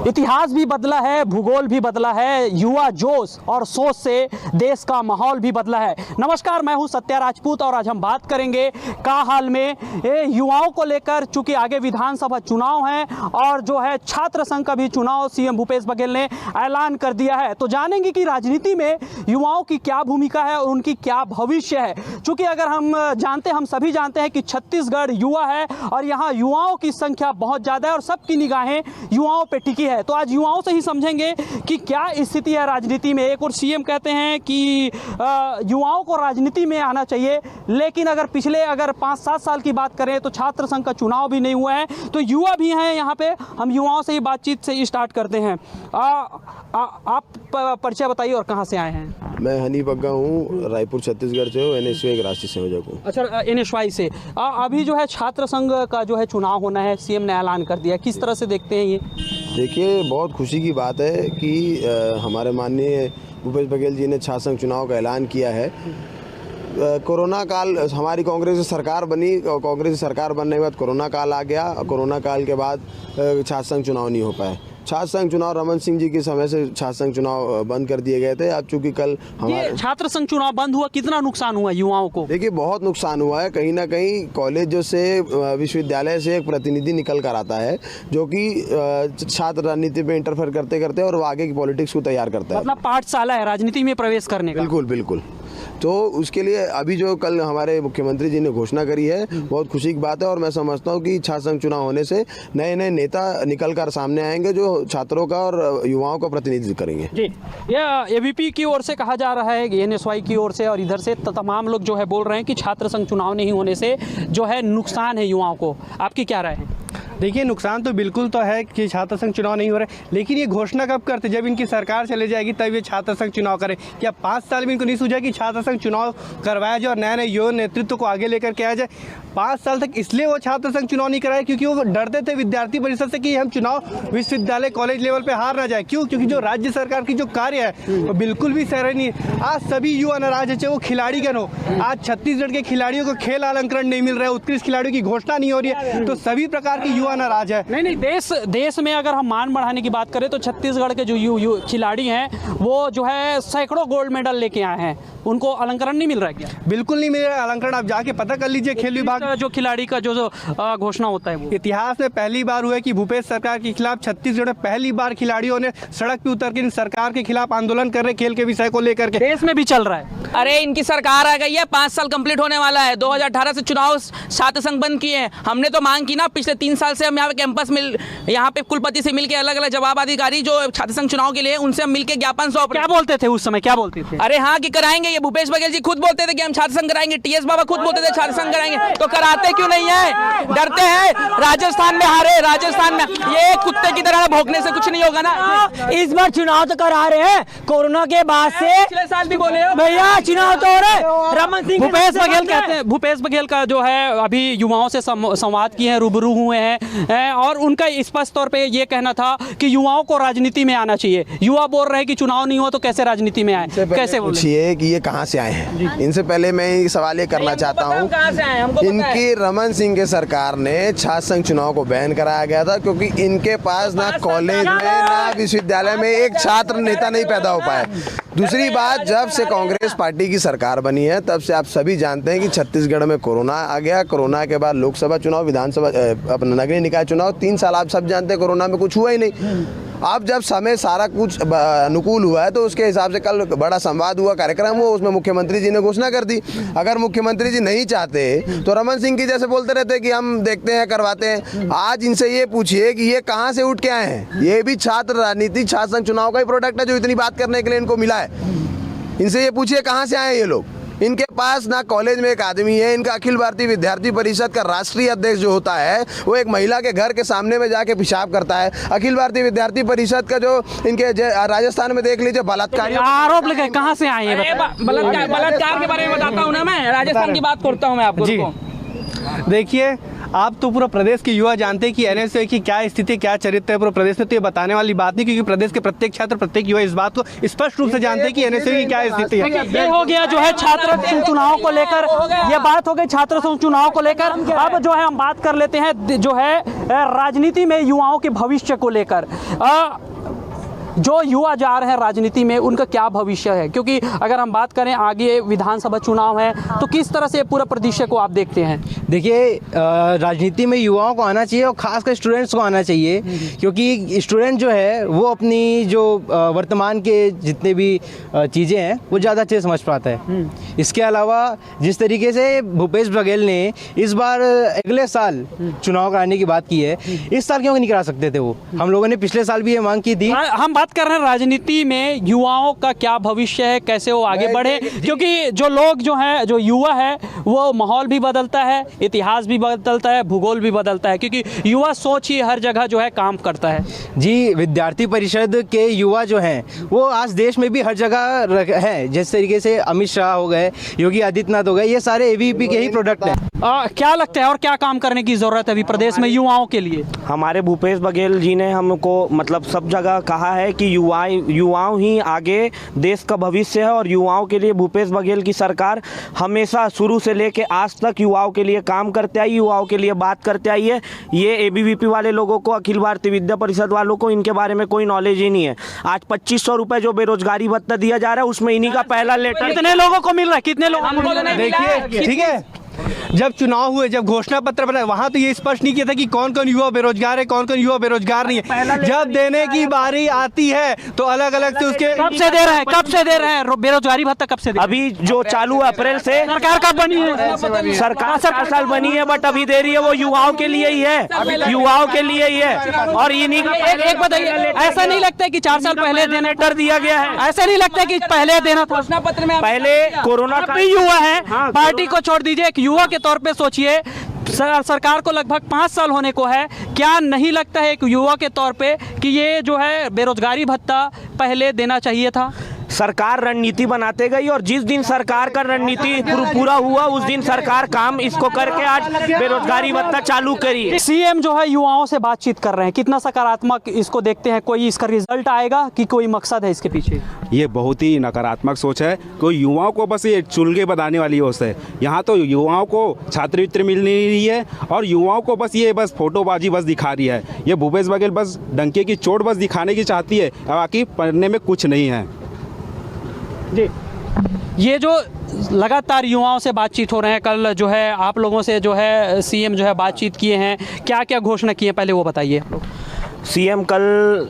इतिहास भी बदला है, भूगोल भी बदला है, युवा जोश और सोच से देश का माहौल भी बदला है। नमस्कार, मैं हूं सत्या राजपूत और आज हम बात करेंगे का हाल में युवाओं को लेकर। चूंकि आगे विधानसभा चुनाव हैं और जो है छात्र संघ का भी चुनाव सीएम भूपेश बघेल ने ऐलान कर दिया है, तो जानेंगे कि राजनीति में युवाओं की क्या भूमिका है और उनकी क्या भविष्य है। चूंकि अगर हम सभी जानते हैं कि छत्तीसगढ़ युवा है और यहाँ युवाओं की संख्या बहुत ज़्यादा है और सबकी निगाहें युवाओं पे टिकी है। तो आज युवाओं से ही समझेंगे कि क्या स्थिति है राजनीति में। एक और सीएम कहते हैं कि युवाओं को राजनीति में आना चाहिए, लेकिन अगर पिछले 5-7 साल की बात करें तो छात्र संघ का चुनाव भी नहीं हुआ है, तो युवा भी हैं यहाँ पे। हम युवाओं से ही बातचीत से स्टार्ट करते हैं। आप परिचय बताइए और कहाँ से आए हैं? मैं हनीफ अग्गा हूँ, रायपुर छत्तीसगढ़ से हूँ, NSY एक राष्ट्रीय संयोजक हूँ। अच्छा, NSY से। अभी जो है छात्र संघ का जो है चुनाव होना है, सीएम ने ऐलान कर दिया, किस तरह से देखते हैं ये? देखिए, बहुत खुशी की बात है कि हमारे माननीय भूपेश बघेल जी ने छात्र संघ चुनाव का ऐलान किया है। कोरोना काल, हमारी कांग्रेस की सरकार बनी और कांग्रेस की सरकार बनने के बाद कोरोना काल आ गया। कोरोना काल के बाद छात्र संघ चुनाव नहीं हो पाए। छात्र संघ चुनाव रमन सिंह जी के समय से छात्र संघ चुनाव बंद कर दिए गए थे। अब चूंकि कल हमारे छात्र संघ चुनाव बंद हुआ, कितना नुकसान हुआ युवाओं को? देखिए, बहुत नुकसान हुआ है। कहीं ना कहीं कॉलेजों से, विश्वविद्यालय से एक प्रतिनिधि निकल कर आता है जो कि छात्र राजनीति पे इंटरफेयर करते करते और वो आगे की पॉलिटिक्स को तैयार करता है। मतलब पाठशाला है राजनीति में प्रवेश करने का। बिल्कुल बिल्कुल। तो उसके लिए अभी जो कल हमारे मुख्यमंत्री जी ने घोषणा करी है, बहुत खुशी की बात है। और मैं समझता हूँ कि छात्र संघ चुनाव होने से नए नए नेता निकल कर सामने आएंगे जो छात्रों का और युवाओं का प्रतिनिधित्व करेंगे। जी, यह AVP की ओर से कहा जा रहा है, NSY की ओर से और इधर से तमाम लोग जो है बोल रहे हैं कि छात्र संघ चुनाव नहीं होने से जो है नुकसान है युवाओं को। आपकी क्या राय है? देखिए, नुकसान तो बिल्कुल तो है कि छात्र संघ चुनाव नहीं हो रहे, लेकिन ये घोषणा कब करते? जब इनकी सरकार चले जाएगी तब ये छात्र संघ चुनाव करें। क्या 5 साल में इनको नहीं सूझा कि छात्र संघ चुनाव करवाया जाए और नए नए युवा नेतृत्व को आगे लेकर के आया जाए? 5 साल तक इसलिए वो छात्र संघ चुनाव नहीं कराए क्योंकि वो डरते थे विद्यार्थी परिषद से कि हम चुनाव विश्वविद्यालय कॉलेज लेवल पे हार ना जाए। क्यों? क्योंकि जो राज्य सरकार की जो कार्य है वो बिल्कुल भी सराहनीय है। आज सभी युवा नाराज है, चाहे वो खिलाड़ीगण हो। आज छत्तीसगढ़ के खिलाड़ियों को खेल अलंकरण नहीं मिल रहा है, उत्कृष्ट खिलाड़ियों की घोषणा नहीं हो रही है, तो सभी प्रकार के युवा नाराज है। नहीं, देश में अगर हम मान बढ़ाने की बात करें तो छत्तीसगढ़ के जो खिलाड़ी हैं वो जो है सैकड़ों गोल्ड मेडल लेके आए हैं, उनको अलंकरण नहीं मिल रहा है क्या? बिल्कुल नहीं मिल रहा है अलंकरण। आप जाके पता कर लीजिए, खेल विभाग जो खिलाड़ी का जो घोषणा होता है वो इतिहास में पहली बार हुआ है कि भूपेश सरकार के खिलाफ छत्तीसगढ़ में पहली बार खिलाड़ियों ने सड़क पे उतर के सरकार के खिलाफ आंदोलन कर रहे, खेल के विषय को लेकर के। देश में भी चल रहा है। अरे, इनकी सरकार आ गई है, 5 साल कंप्लीट होने वाला है। 2018 से चुनाव छात्र संघ बंद किए हैं। हमने तो मांग की ना, पिछले 3 साल से हम यहाँ पे कैंपस में यहाँ पे कुलपति से मिलके अलग अलग जवाब अधिकारी जो छात्र संघ चुनाव के लिए उनसे हम मिलके ज्ञापन सौंप। क्या बोलते थे उस समय, क्या बोलते थे? अरे हाँ कि कराएंगे। ये भूपेश बघेल जी खुद बोलते थे कि हम छात्र संघ कराएंगे। TS बाबा खुद बोलते थे छात्र संघ कराएंगे, तो कराते क्यों नहीं है? डरते हैं। राजस्थान में हारे, राजस्थान में ये कुत्ते की तरह भौंकने से कुछ नहीं होगा ना। इस बार चुनाव तो करा रहे हैं, कोरोना के बाद से। पिछले साल भी बोले भैया चुनाव तो हो रहे। रमन सिंह भूपेश बघेल कहते हैं, भूपेश बघेल का जो है अभी युवाओं से संवाद किए हैं, रूबरू हुए हैं और उनका स्पष्ट तौर पे ये कहना था कि युवाओं को राजनीति में आना चाहिए। युवा बोल रहे हैं कि चुनाव नहीं हुआ तो कैसे राजनीति में आए? कैसे पूछिए कि ये कहाँ से आए हैं? इनसे पहले मैं ये सवाल ये करना चाहता हूँ, इनकी रमन सिंह के सरकार ने छात्र संघ चुनाव को बैन कराया गया था क्योंकि इनके पास ना कॉलेज में ना विश्वविद्यालय में एक छात्र नेता नहीं पैदा हो पाए। दूसरी बात, जब से कांग्रेस पार्टी की सरकार बनी है तब से आप सभी जानते हैं कि छत्तीसगढ़ में कोरोना आ गया। कोरोना के बाद लोकसभा चुनाव, विधानसभा, अपना नगरीय निकाय चुनाव, 3 साल आप सब जानते हैं कोरोना में कुछ हुआ ही नहीं। अब जब समय सारा कुछ अनुकूल हुआ है तो उसके हिसाब से कल बड़ा संवाद हुआ, कार्यक्रम हुआ, उसमें मुख्यमंत्री जी ने घोषणा कर दी। अगर मुख्यमंत्री जी नहीं चाहते तो रमन सिंह की जैसे बोलते रहते कि हम देखते हैं, करवाते हैं। आज इनसे ये पूछिए कि ये कहाँ से उठ के आए हैं? ये भी छात्र राजनीति, छात्र संघ चुनाव का ही प्रोडक्ट है जो इतनी बात करने के लिए इनको मिला है। इनसे ये पूछिए कहाँ से आए ये लोग। इनके पास ना कॉलेज में एक आदमी है। इनका अखिल भारतीय विद्यार्थी परिषद का राष्ट्रीय अध्यक्ष जो होता है वो एक महिला के घर के सामने में जाके पेशाब करता है। अखिल भारतीय विद्यार्थी परिषद का जो इनके राजस्थान में देख लीजिए बलात्कार आरोप लगे, कहाँ से आए हैं? बलात्कार के बारे में बताता हूँ ना, मैं राजस्थान की बात करता हूँ मैं आपको। देखिए, आप तो पूरा प्रदेश के युवा जानते हैं कि एनएसयूआई की क्या स्थिति, क्या चरित्र है पूरे प्रदेश में, तो ये बताने वाली बात नहीं, क्योंकि प्रदेश के प्रत्येक छात्र, प्रत्येक युवा इस बात को स्पष्ट रूप से जानते हैं कि एनएसयूआई की क्या स्थिति है। ये हो गया जो है छात्र संघ चुनाव को लेकर, ये बात हो गई छात्र संघ चुनाव को लेकर। अब जो है हम बात कर लेते हैं जो है राजनीति में युवाओं के भविष्य को लेकर। जो युवा जा रहे हैं राजनीति में उनका क्या भविष्य है, क्योंकि अगर हम बात करें आगे विधानसभा चुनाव है तो किस तरह से पूरा परिदृश्य को आप देखते हैं? देखिए, राजनीति में युवाओं को आना चाहिए और ख़ासकर स्टूडेंट्स को आना चाहिए, क्योंकि स्टूडेंट जो है वो अपनी जो वर्तमान के जितने भी चीज़ें हैं वो ज़्यादा अच्छे से समझ पाता है। इसके अलावा जिस तरीके से भूपेश बघेल ने इस बार अगले साल चुनाव कराने की बात की है, इस साल क्यों नहीं करा सकते थे वो? हम लोगों ने पिछले साल भी ये मांग की थी। हम बात कर रहे हैं राजनीति में युवाओं का क्या भविष्य है, कैसे वो आगे बढ़े, क्योंकि जो लोग जो हैं, जो युवा है वो माहौल भी बदलता है, इतिहास भी बदलता है, भूगोल भी बदलता है, क्योंकि युवा सोच ही हर जगह जो है काम करता है। जी, विद्यार्थी परिषद के युवा जो हैं वो आज देश में भी हर जगह हैं। जिस तरीके से अमित शाह हो गए, योगी आदित्यनाथ हो गए, ये सारे एबीवीपी के ही प्रोडक्ट हैं। क्या लगता है और क्या काम करने की ज़रूरत है अभी प्रदेश में युवाओं के लिए? हमारे भूपेश बघेल जी ने हमको मतलब सब जगह कहा है कि युवाओं ही आगे देश का भविष्य है, और युवाओं के लिए भूपेश बघेल की सरकार हमेशा शुरू से लेके आज तक युवाओं के लिए काम करते आई, युवाओं के लिए बात करते आई है। ये एबीवीपी वाले लोगों को, अखिल भारतीय विद्या परिषद वालों को इनके बारे में कोई नॉलेज ही नहीं है। आज 2500 रुपये जो बेरोजगारी भत्ता दिया जा रहा है उसमें इन्हीं का पहला लेटर। कितने लोगों को मिल रहा है? कितने लोगों को? देखिए, ठीक है, जब चुनाव हुए, जब घोषणा पत्र बना, वहां तो ये स्पष्ट नहीं किया था कि कौन कौन युवा बेरोजगार है, कौन कौन युवा बेरोजगार नहीं है। जब देने की बारी आती है तो अलग अलग से उसके कब से दे रहे हैं? कब से दे रहे हैं बेरोजगारी भत्ता? कब से दे? अभी जो चालू अप्रैल से सरकार कब बनी है? सरकार 4 साल बनी है, बट अभी दे रही है वो युवाओं के लिए ही है, युवाओं के लिए ही है। और इन्हीं का एक बताइए, ऐसा नहीं लगता है कि 4 साल पहले देने लेटर दिया गया है? ऐसा नहीं लगता है कि पहले देना था? घोषणा पत्र में पहले कोरोना आप भी युवा है, पार्टी को छोड़ दीजिए, एक युवा के तौर पे सोचिए, सरकार को लगभग 5 साल होने को है, क्या नहीं लगता है एक युवा के तौर पे कि ये जो है बेरोजगारी भत्ता पहले देना चाहिए था? सरकार रणनीति बनाते गई, और जिस दिन सरकार का रणनीति पूरा हुआ उस दिन सरकार काम इसको करके आज बेरोजगारी भत्ता चालू करी। सीएम जो है युवाओं से बातचीत कर रहे हैं, कितना सकारात्मक इसको देखते हैं? कोई इसका रिजल्ट आएगा कि कोई मकसद है इसके पीछे? ये बहुत ही नकारात्मक सोच है। कोई युवाओं को बस ये चुलके बनाने वाली सोच है। यहाँ तो युवाओं को छात्रवृत्ति मिल नहीं रही है, और युवाओं को बस फोटोबाजी बस दिखा रही है। ये भूपेश बघेल बस डंके की चोट बस दिखाने की चाहती है, बाकी पढ़ने में कुछ नहीं है। जी, ये जो लगातार युवाओं से बातचीत हो रहे हैं, कल जो है आप लोगों से जो है सीएम जो है बातचीत किए हैं, क्या क्या घोषणा की है पहले वो बताइए। सीएम कल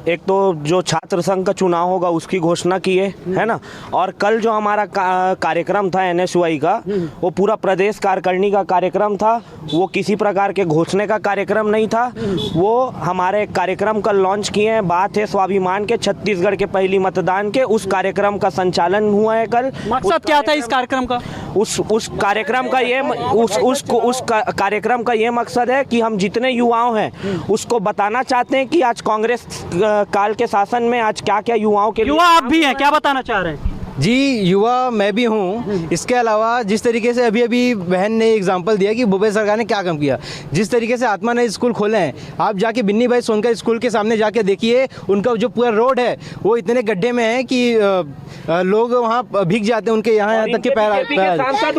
एक तो जो छात्र संघ का चुनाव होगा उसकी घोषणा की है ना, और कल जो हमारा कार्यक्रम था एनएसयूआई का, वो पूरा प्रदेश कार्यकारिणी का कार्यक्रम था। वो किसी प्रकार के घोषणे का कार्यक्रम नहीं था, वो हमारे कार्यक्रम का लॉन्च किए हैं। बात है स्वाभिमान के, छत्तीसगढ़ के पहली मतदान के, उस कार्यक्रम का संचालन हुआ है कल। मकसद क्या था इस कार्यक्रम का? उस कार्यक्रम का ये कार्यक्रम का ये मकसद है कि हम जितने युवाओं हैं उसको बताना चाहते हैं कि आज कांग्रेस काल के शासन में आज क्या क्या युवाओं के युवा आप भी हैं, क्या बताना चाह रहे हैं? जी, युवा मैं भी हूँ। इसके अलावा जिस तरीके से अभी बहन ने एग्जांपल दिया कि भूपेश सरकार ने क्या काम किया, जिस तरीके से आत्मा ने स्कूल खोले हैं, आप जाके बिन्नी भाई सोनकर स्कूल के सामने जाके देखिए, उनका जो पूरा रोड है वो इतने गड्ढे में है कि लोग वहाँ भीग जाते हैं, उनके यहाँ तक के पैर।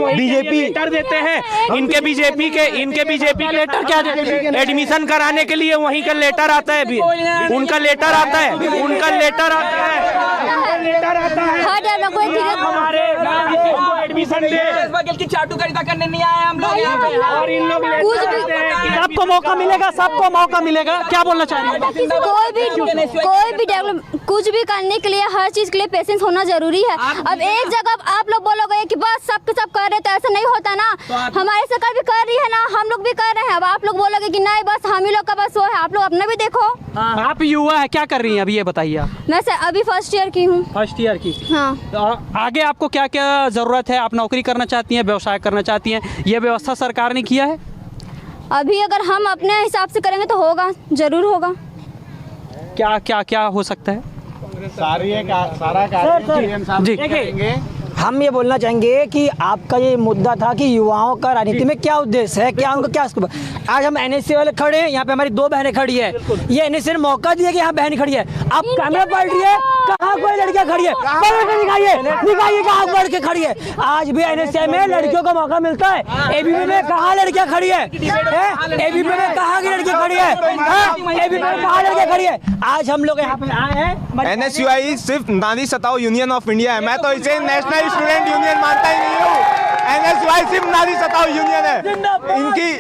बीजेपी लेटर देते हैं, इनके बीजेपी के लेटर क्या देते? एडमिशन कराने के लिए वहीं का लेटर आता है, उनका लेटर आता है, हमारे एडमिशन बघेल की चाटुकारिता करने नहीं आए हम लोग यहाँ पे, और इन लोग सबको मौका मिलेगा, सबको मौका मिलेगा। क्या बोलना चाह रही है? कोई भी डेवलप कुछ भी करने के लिए, हर चीज के लिए पेशेंस होना जरूरी है। अब एक जगह आप लोग बोलोगे कि बस सब कर रहे, तो ऐसा नहीं होता ना। हमारी सरकार भी कर रही है ना, हम लोग भी कर रहे हैं। अब आप लोग बोलोगे कि नहीं बस हम ही लोग का बस वो है, आप लोग अपना भी देखो। आप युवा है, क्या कर रही हैं अभी ये बताइए आप? मैं अभी फर्स्ट ईयर की हूँ। फर्स्ट ईयर की? हाँ। तो आगे आपको क्या क्या जरूरत है? आप नौकरी करना चाहती हैं, व्यवसाय करना चाहती हैं, ये व्यवस्था सरकार ने किया है? अभी अगर हम अपने हिसाब से करेंगे तो होगा, जरूर होगा। क्या क्या क्या हो सकता है? सारा कार्य जी, हम ये बोलना चाहेंगे कि आपका ये मुद्दा था कि युवाओं का राजनीति में क्या उद्देश्य है, क्या उनको क्या आज हम एनएससी वाले खड़े हैं, यहाँ पे हमारी 2 बहनें खड़ी है, ये एनएससी ने मौका दिया कि यहाँ बहन खड़ी है, आप कैमरा पलट रही है, कहाँ कोई लड़कियाँ खड़ी है, दिखाइए कहाँ बढ़ के खड़ी है। आज भी एनएससी में लड़कियों को मौका मिलता है, एबीपी में कहाँ लड़कियाँ खड़ी है, एबीपी में कहाँ की लड़की खड़ी है, एबीपी में कहाँ लड़कियाँ खड़ी है। आज हम लोग यहाँ पे आए हैं। एनएसयूआई सिर्फ नारी सताओ यूनियन ऑफ इंडिया है, मैं तो इसे नेशनल स्टूडेंट यूनियन मानता ही नहीं हूँ। एनएसयूआई सिर्फ नारी सताओ यूनियन है।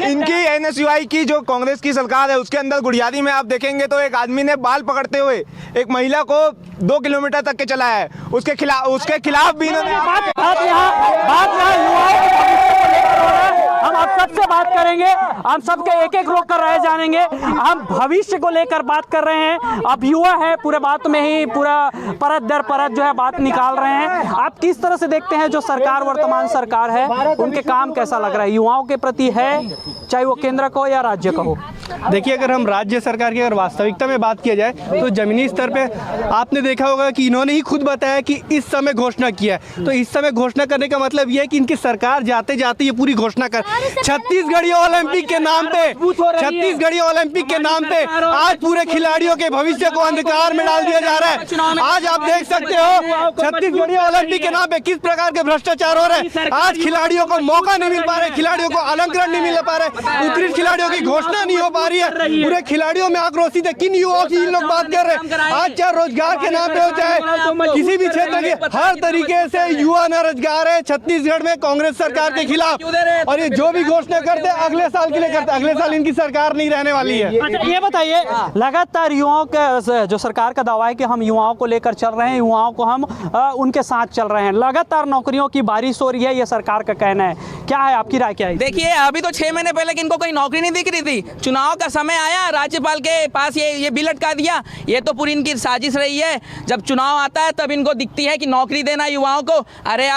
इनकी एनएसयूआई की जो कांग्रेस की सरकार है उसके अंदर गुड़ियादी में आप देखेंगे तो एक आदमी ने बाल पकड़ते हुए एक महिला को 2 किलोमीटर तक के चलाया है, उसके खिलाफ भी हम आप सबसे बात करेंगे, हम सबके एक एक लोग कर रहे जानेंगे। हम भविष्य को लेकर बात कर रहे हैं। अब युवा है, पूरे बात में ही पूरा परत दर परत जो है बात निकाल रहे हैं। आप किस तरह से देखते हैं जो सरकार वर्तमान सरकार है, उनके काम कैसा लग रहा है युवाओं के प्रति है, चाहे वो केंद्र का हो या राज्य का हो? देखिए, अगर हम राज्य सरकार की अगर वास्तविकता में बात किया जाए तो जमीनी स्तर पे आपने देखा होगा कि इन्होंने ही खुद बताया कि इस समय घोषणा किया है। तो इस समय घोषणा करने का मतलब ये है कि इनकी सरकार जाते जाते ये पूरी घोषणा कर छत्तीसगढ़ी ओलंपिक के नाम पे, छत्तीसगढ़ी ओलंपिक के नाम पे आज पूरे खिलाड़ियों के भविष्य को अंधकार में डाल दिया जा रहा है। आज आप देख सकते हो छत्तीसगढ़ी ओलंपिक के नाम पे किस प्रकार के भ्रष्टाचार हो रहे हैं। आज खिलाड़ियों को मौका नहीं मिल पा रहे, खिलाड़ियों को अलंकरण नहीं मिल पा रहे, उत्कृष्ट खिलाड़ियों की घोषणा नहीं हो पा रही है। पूरे खिलाड़ियों में आक्रोशित है। किन युवाओं की लोग बात कर रहे हैं? आज चाहे रोजगार के नाम पे हो चाहे किसी भी क्षेत्र के, हर तरीके से युवा न रोजगार है छत्तीसगढ़ में कांग्रेस सरकार के खिलाफ। और ये जो भी घोषणा करते हैं अगले साल के लिए करते हैं, अगले साल इनकी सरकार नहीं रहने वाली है। अच्छा, ये बताइए, लगातार युवाओं का जो सरकार का दावा है कि हम युवाओं को लेकर चल रहे हैं, युवाओं को हम उनके साथ चल रहे हैं, लगातार नौकरियों की बारिश हो रही है, ये सरकार का कहना है। क्या है आपकी राय, क्या है? देखिए, अभी तो 6 महीने पहले इनको कोई नौकरी नहीं दिख रही थी, चुनाव का समय आया, राज्यपाल के पास ये बिल लटका दिया। ये तो पूरी इनकी साजिश रही है। जब चुनाव आता है तब इनको दिखती है कि नौकरी देना युवाओं को। अरे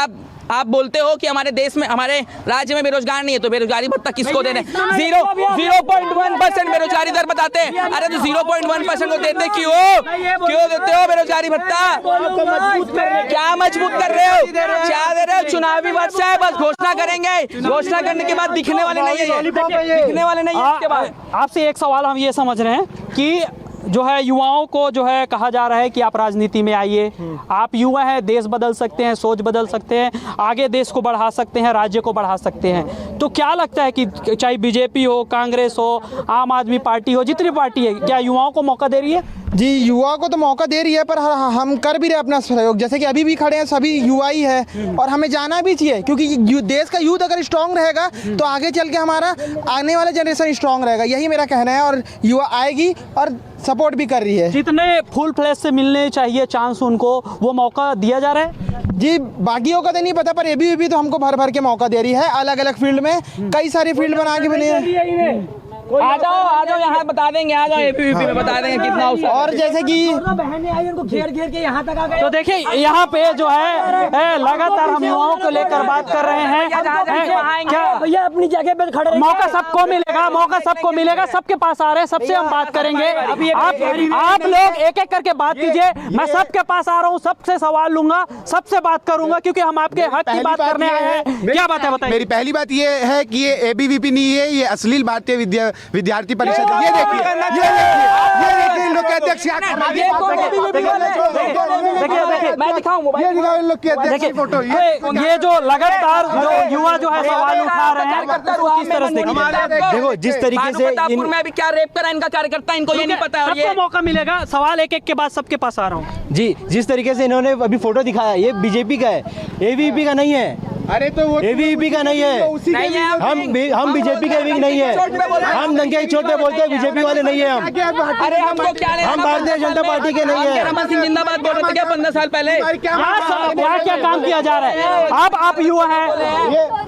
आप बोलते हो कि हमारे देश में, हमारे राज्य में बेरोजगार नहीं है, तो बेरोजगारी भत्ता किसको देने? 0.1% बेरोजगारी दर बताते हैं। अरे तो 0.1% को देते क्यों देते हो बेरोजगारी भत्ता? क्या मजबूत कर रहे हो, क्या दे रहे हो? चुनावी वर्ष है, बस घोषणा करेंगे, घोषणा करने के बाद दिखने वाले नहीं है, दिखने वाले नहीं है। इसके बाद आपसे एक सवाल हम ये समझ रहे हैं कि जो है युवाओं को जो है कहा जा रहा है कि आप राजनीति में आइए, आप युवा हैं, देश बदल सकते हैं, सोच बदल सकते हैं, आगे देश को बढ़ा सकते हैं, राज्य को बढ़ा सकते हैं। तो क्या लगता है कि चाहे बीजेपी हो, कांग्रेस हो, आम आदमी पार्टी हो, जितनी पार्टी है, क्या युवाओं को मौका दे रही है? जी, युवाओं को तो मौका दे रही है, पर हम कर भी रहे अपना सहयोग। जैसे कि अभी भी खड़े हैं, सभी युवा ही है और हमें जाना भी चाहिए, क्योंकि देश का यूथ अगर स्ट्रांग रहेगा तो आगे चल के हमारा आने वाला जनरेशन स्ट्रांग रहेगा। यही मेरा कहना है और युवा आएगी और सपोर्ट भी कर रही है। जितने फुल फ्लैश से मिलने चाहिए चांस उनको, वो मौका दिया जा रहा है? जी, बाकियों का तो नहीं पता, पर एबीवीपी तो हमको भर भर के मौका दे रही है। अलग अलग फील्ड में कई सारी फील्ड बना के बने हैं। आ जाओ यहाँ बता देंगे, आ जाओ एबीवीपी में बता देंगे कितना। और जैसे कि बहनें आई, उनको घेर के यहाँ तक आ गए। तो देखिए, यहाँ पे जो है लगातार हम युवाओं को लेकर बात कर रहे हैं। क्या भैया अपनी जगह पे खड़े रहिए। मौका सबको मिलेगा, मौका सबको मिलेगा, सबके पास आ रहे हैं, सबसे हम बात करेंगे। आप लोग एक एक करके बात कीजिए, मैं सबके पास आ रहा हूँ, सबसे सवाल लूंगा, सबसे बात करूंगा, क्योंकि हम आपके हक की बात करने आए हैं। क्या बात है बताइए? मेरी पहली बात ये है कि ये एबीवीपी नहीं है, ये अश्लील भारतीय विद्यार्थी परिषद है। ये देखिए इन लोग के अध्यक्ष मैं दिखाऊं फोटो। ये जो लगातार जो युवा जो है सवाल उठा रहे हैं, किस तरह से देखो जिस तरीके से में भी क्या रेप करा इनका कार्यकर्ता, इनको ये नहीं पता। सबको मौका मिलेगा, सवाल एक एक के बाद सबके पास आ रहा हूँ। जी, जिस तरीके से इन्होंने अभी फोटो दिखाया, ये बीजेपी का है, एबीवीपी का नहीं है। अरे तो वो एबीवीपी का नहीं है, हम बीजेपी के भी नहीं है। हम दंगे की चोट पे बोलते हैं, बीजेपी वाले नहीं है हम। अरे हमको क्या, हम भारतीय जनता पार्टी के नहीं है। रमन सिंह जिंदाबाद बोल रहे थे क्या 15 साल पहले? क्या काम किया जा रहा है? आप युवा हैं,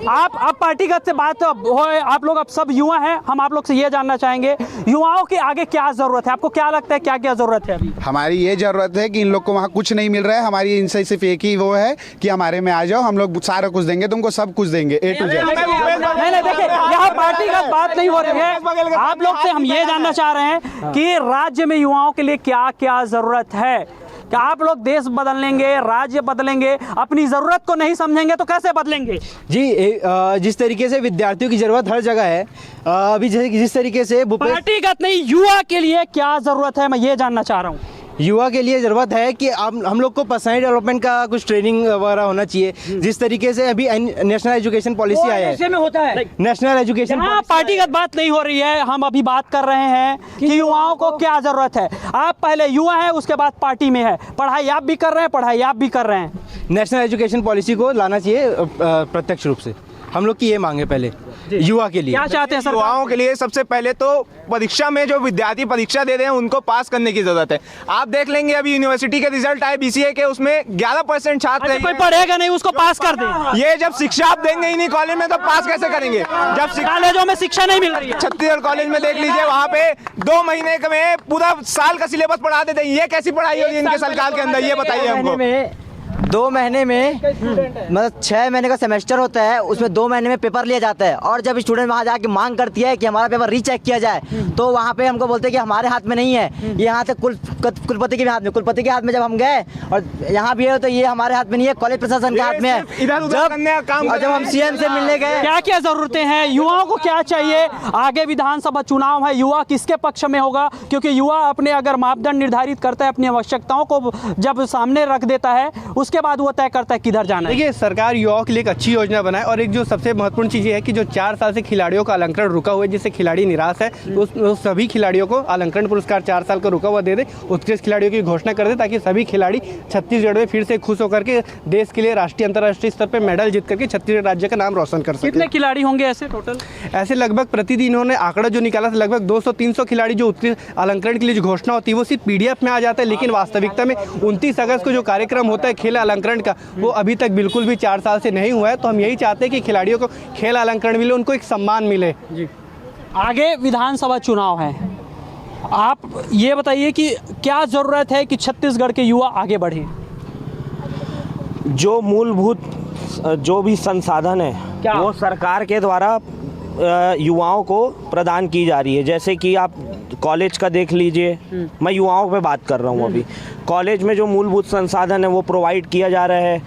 आप पार्टीगत से बात हो, आप लोग अब सब युवा हैं। हम आप लोग से ये जानना चाहेंगे, युवाओं के आगे क्या जरूरत है? आपको क्या लगता है क्या क्या जरूरत है अभी? हमारी ये जरूरत है कि इन लोग को वहाँ कुछ नहीं मिल रहा है। हमारी इनसे सिर्फ एक ही वो है कि हमारे में आ जाओ, हम लोग सारा कुछ देंगे, तुमको सब कुछ देंगे A to Z। नहीं देखिए, यहाँ पार्टी का बात नहीं हो रही है। आप लोग से हम ये जानना चाह रहे हैं कि राज्य में युवाओं के लिए क्या क्या जरूरत है, कि आप लोग देश बदलेंगे, राज्य बदलेंगे, अपनी ज़रूरत को नहीं समझेंगे तो कैसे बदलेंगे? जी जिस तरीके से विद्यार्थियों की ज़रूरत हर जगह है, अभी जिस तरीके से पार्टीगत नहीं, युवा के लिए क्या ज़रूरत है, मैं ये जानना चाह रहा हूँ। युवा के लिए ज़रूरत है कि हम लोग को पर्सनल डेवलपमेंट का कुछ ट्रेनिंग वगैरह होना चाहिए। जिस तरीके से अभी नेशनल एजुकेशन पॉलिसी आया है, में होता है नेशनल एजुकेशन पार्टीगत बात नहीं हो रही है, हम अभी बात कर रहे हैं कि युवाओं को क्या ज़रूरत है। आप पहले युवा हैं, उसके बाद पार्टी में है, पढ़ाई आप भी कर रहे हैं, पढ़ाई आप भी कर रहे हैं। नेशनल एजुकेशन पॉलिसी को लाना चाहिए प्रत्यक्ष रूप से। हम लोग की ये मांग है पहले युवा के लिए। क्या चाहते हैं सर? युवाओं के लिए सबसे पहले तो परीक्षा में जो विद्यार्थी परीक्षा दे रहे हैं उनको पास करने की जरूरत है। आप देख लेंगे अभी यूनिवर्सिटी के रिजल्ट आए BCA के, उसमें 11% छात्र कोई पढ़ेगा नहीं, उसको पास कर दे। ये जब शिक्षा आप देंगे ही नहीं कॉलेज में तो पास कैसे करेंगे? जब कॉलेजों में शिक्षा नहीं मिल रही है। छत्तीसगढ़ कॉलेज में देख लीजिए, वहाँ पे 2 महीने में पूरा साल का सिलेबस पढ़ा देते हैं। ये कैसी पढ़ाई होगी इनके सरकार के अंदर, ये बताइए हमको। 2 महीने में मतलब 6 महीने का सेमेस्टर होता है, उसमें 2 महीने में पेपर लिया जाता है। और जब स्टूडेंट वहाँ जाके मांग करती है कि हमारा पेपर रीचेक किया जाए, तो वहाँ पे हमको बोलते हैं कि हमारे हाथ में नहीं है, ये यहाँ से कुलपति के हाथ में। कुलपति के हाथ में जब हम गए और यहाँ भी है तो ये हमारे हाथ में नहीं है, कॉलेज प्रशासन के हाथ में है। जब हम CM से मिलने गए, क्या क्या जरूरतें हैं, युवाओं को क्या चाहिए? आगे विधानसभा चुनाव है, युवा किसके पक्ष में होगा? क्योंकि युवा अपने अगर मापदंड निर्धारित करता है, अपनी आवश्यकताओं को जब सामने रख देता है, उसके बाद वो तय करता है किधर जाना है। देखिए, सरकार युवाओं के लिए एक अच्छी योजना बनाए, और एक जो सबसे महत्वपूर्ण चीज़ ये है कि जो 4 साल से खिलाड़ियों का अलंकरण रुका हुआ है, जिससे खिलाड़ी निराश है, तो सभी खिलाड़ियों को अलंकरण पुरस्कार 4 साल का रुका हुआ दे दे, उत्कृष्ट खिलाड़ियों की घोषणा कर दे, ताकि सभी खिलाड़ी छत्तीसगढ़ में फिर से खुश होकर के देश के लिए राष्ट्रीय अंतर्राष्ट्रीय स्तर पर मेडल जीत करके छत्तीसगढ़ राज्य का नाम रोशन कर सके। कितने खिलाड़ी होंगे ऐसे टोटल? ऐसे लगभग प्रतिदिन इन्होंने आंकड़ा जो निकाला था, लगभग 200-300 खिलाड़ी जो उत्कृष्ट अलंकरण के लिए जो घोषणा होती है वो सिर्फ PDF में आ जाता है, लेकिन वास्तविकता में 29 अगस्त को जो कार्यक्रम होता है खेल अलंकरण का, वो अभी तक बिल्कुल भी 4 साल से नहीं हुआ है। तो हम यही चाहते हैं कि खिलाड़ियों को खेल अलंकरण मिले, उनको एक सम्मान मिले। जी, आगे विधानसभा चुनाव है, आप ये बताइए कि क्या ज़रूरत है कि छत्तीसगढ़ के युवा आगे बढ़ें? जो मूलभूत जो भी संसाधन है वो सरकार के द्वारा युवाओं को प्रदान की जा रही है। जैसे कि आप कॉलेज का देख लीजिए, मैं युवाओं पे बात कर रहा हूँ। अभी कॉलेज में जो मूलभूत संसाधन है वो प्रोवाइड किया जा रहा है।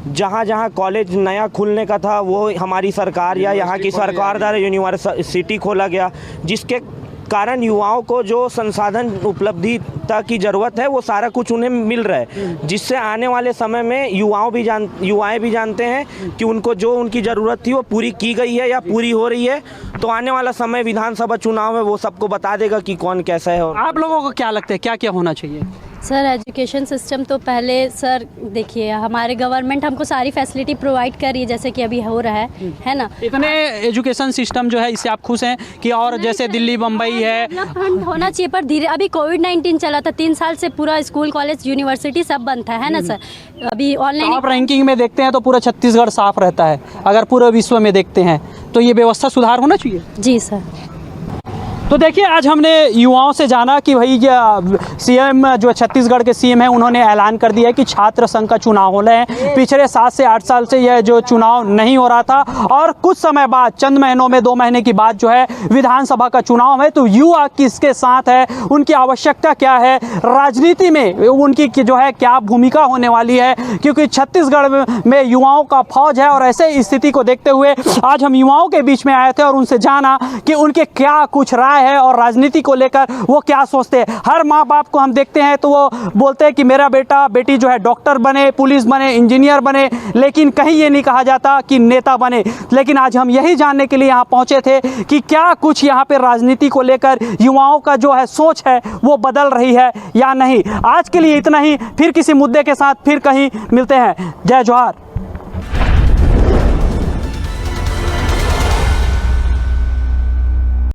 जहाँ जहाँ कॉलेज नया खुलने का था वो हमारी सरकार या यहाँ की सरकार द्वारा यूनिवर्सिटी खोला गया, जिसके कारण युवाओं को जो संसाधन उपलब्धता की ज़रूरत है वो सारा कुछ उन्हें मिल रहा है, जिससे आने वाले समय में युवाएं भी जानते हैं कि उनको जो उनकी ज़रूरत थी वो पूरी की गई है या पूरी हो रही है। तो आने वाला समय विधानसभा चुनाव में वो सबको बता देगा कि कौन कैसा है। और आप लोगों को क्या लगता है क्या क्या होना चाहिए? सर, एजुकेशन सिस्टम तो पहले सर देखिए, हमारे गवर्नमेंट हमको सारी फैसिलिटी प्रोवाइड कर रही है, जैसे कि अभी हो रहा है ना। इतने एजुकेशन सिस्टम जो है इससे आप खुश हैं कि? और जैसे दिल्ली बम्बई है, डेवलपमेंट होना चाहिए, पर धीरे अभी कोविड-19 चला था, 3 साल से पूरा स्कूल कॉलेज यूनिवर्सिटी सब बंद था, है ना सर। अभी ऑनलाइन आप रैंकिंग में देखते हैं तो पूरा छत्तीसगढ़ साफ रहता है, अगर पूरे विश्व में देखते हैं तो ये व्यवस्था सुधार होना चाहिए। जी सर। तो देखिए, आज हमने युवाओं से जाना कि भाई CM जो छत्तीसगढ़ के CM हैं, उन्होंने ऐलान कर दिया है कि छात्र संघ का चुनाव होना है। पिछले 7 से 8 साल से यह जो चुनाव नहीं हो रहा था, और कुछ समय बाद, चंद महीनों में, 2 महीने की बाद जो है विधानसभा का चुनाव है। तो युवा किसके साथ है, उनकी आवश्यकता क्या है, राजनीति में उनकी जो है क्या भूमिका होने वाली है, क्योंकि छत्तीसगढ़ में युवाओं का फौज है। और ऐसे स्थिति को देखते हुए आज हम युवाओं के बीच में आए थे और उनसे जाना कि उनके क्या कुछ राय है और राजनीति को लेकर वो क्या सोचते हैं। हर माँ बाप को हम देखते हैं तो वो बोलते हैं कि मेरा बेटा बेटी जो है डॉक्टर बने, पुलिस बने, इंजीनियर बने, लेकिन कहीं ये नहीं कहा जाता कि नेता बने। लेकिन आज हम यही जानने के लिए यहाँ पहुँचे थे कि क्या कुछ यहाँ पे राजनीति को लेकर युवाओं का जो है सोच है वो बदल रही है या नहीं। आज के लिए इतना ही, फिर किसी मुद्दे के साथ फिर कहीं मिलते हैं। जय जोहार।